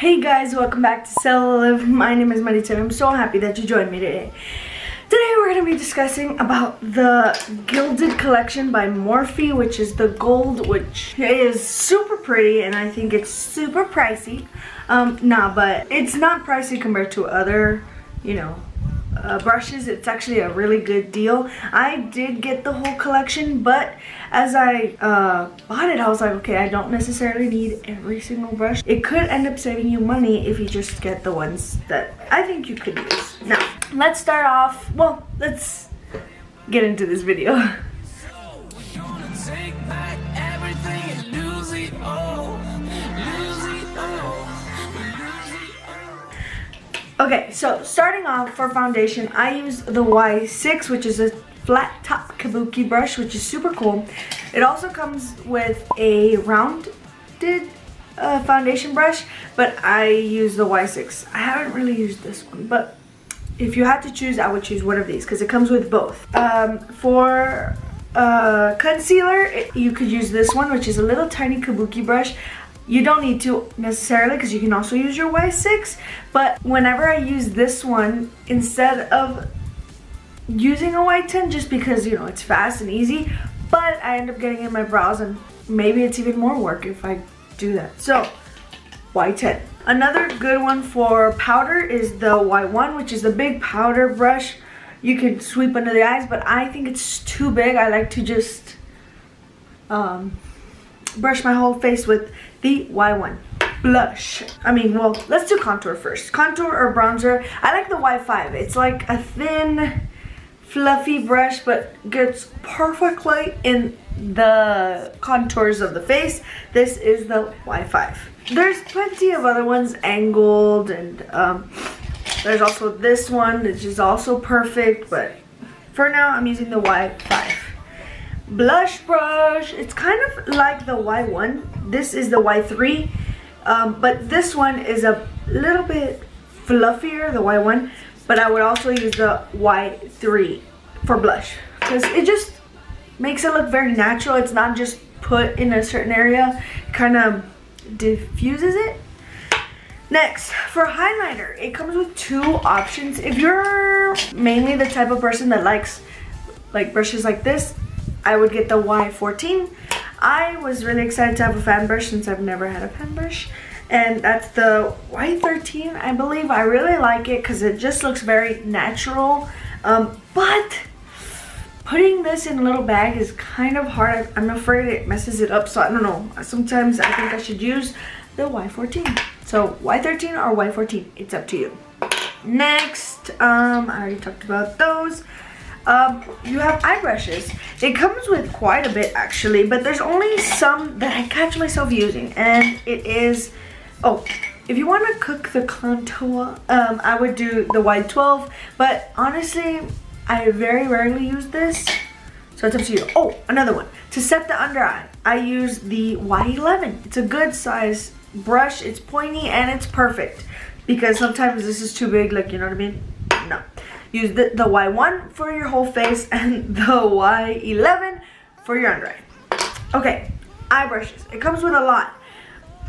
Hey guys, welcome back to Sailolive. My name is Maritza and I'm so happy that you joined me today. Today we're going to be discussing about the Gilded collection by Morphe, which is the gold, which is super pretty and I think it's super pricey. But it's not pricey compared to other, brushes. It's actually a really good deal. I did get the whole collection, but as I bought it, I was like, okay, I don't necessarily need every single brush. It could end up saving you money if you just get the ones that I think you could use. Now, let's start off, let's get into this video. Okay, so starting off for foundation, I use the Y6, which is a flat top kabuki brush, which is super cool. It also comes with a rounded foundation brush, but I use the Y6. I haven't really used this one, but if you had to choose, I would choose one of these because it comes with both. For concealer, you could use this one, which is a little tiny kabuki brush. You don't need to necessarily because you can also use your Y6, but whenever I use this one instead of using a Y10, just because it's fast and easy, but I end up getting in my brows and maybe it's even more work if I do that. So Y10. Another good one for powder is the Y1, which is the big powder brush. You can sweep under the eyes, but I think it's too big. I like to just brush my whole face with the Y1. Blush. Let's do contour first. Contour or bronzer. I like the Y5. It's like a thin, fluffy brush, but gets perfectly in the contours of the face. This is the Y5. There's plenty of other ones, angled, and there's also this one, which is also perfect, but for now I'm using the Y5. Blush brush, it's kind of like the Y1. This is the Y3, but this one is a little bit fluffier, the Y1, but I would also use the Y3 for blush because it just makes it look very natural. It's not just put in a certain area, it kind of diffuses it. Next, for highlighter, it comes with two options. If you're mainly the type of person that likes brushes like this, I would get the Y14. I was really excited to have a fan brush since I've never had a fan brush. And that's the Y13, I believe. I really like it because it just looks very natural. But putting this in a little bag is kind of hard. I'm afraid it messes it up, so I don't know. Sometimes I think I should use the Y14. So Y13 or Y14, it's up to you. Next, I already talked about those. You have eye brushes. It comes with quite a bit actually, but there's only some that I catch myself using, and it is, if you want to cook the contour, I would do the Y12, but honestly I very rarely use this, so it's up to you. Another one, to set the under eye, I use the Y11. It's a good size brush, it's pointy and it's perfect, because sometimes this is too big, you know what I mean? No. Use the Y1 for your whole face and the Y11 for your under eye. Okay, eye brushes. It comes with a lot.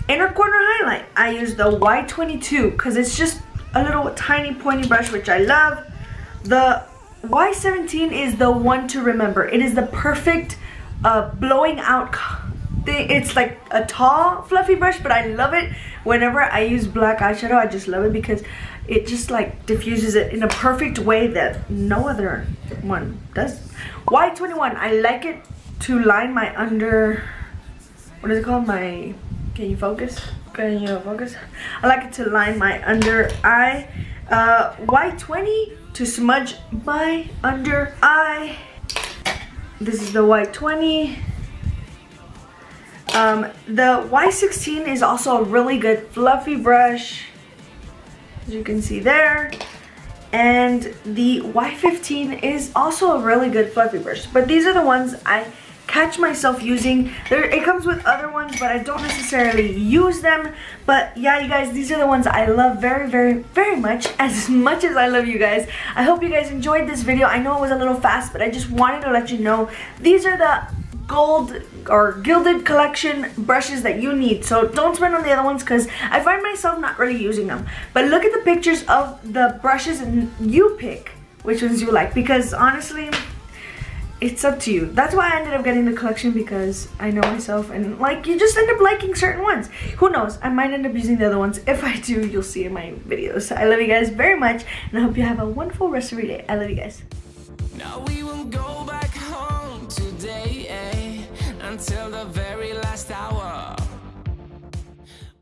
Inner corner highlight, I use the Y22 because it's just a little tiny pointy brush, which I love. The Y17 is the one to remember. It is the perfect blowing out thing. It's like a tall, fluffy brush, but I love it. Whenever I use black eyeshadow, I just love it because it just diffuses it in a perfect way that no other one does. Y21, I like it to line my under, what is it called? Can you focus? Can you focus? I like it to line my under eye. Y20 to smudge my under eye. This is the Y20. The Y16 is also a really good fluffy brush, as you can see there, and the Y15 is also a really good fluffy brush, but these are the ones I catch myself using. It comes with other ones, but I don't necessarily use them. But yeah, you guys, these are the ones I love very, very, very much as I love you guys. I hope you guys enjoyed this video. I know it was a little fast, but I just wanted to let you know these are the gold or gilded collection brushes that you need. So don't spend on the other ones because I find myself not really using them. But look at the pictures of the brushes and you pick which ones you like, because honestly, it's up to you. That's why I ended up getting the collection, because I know myself and like you just end up liking certain ones. Who knows? I might end up using the other ones. If I do, you'll see in my videos. I love you guys very much and I hope you have a wonderful rest of your day. I love you guys. Now we will go back home today, until the very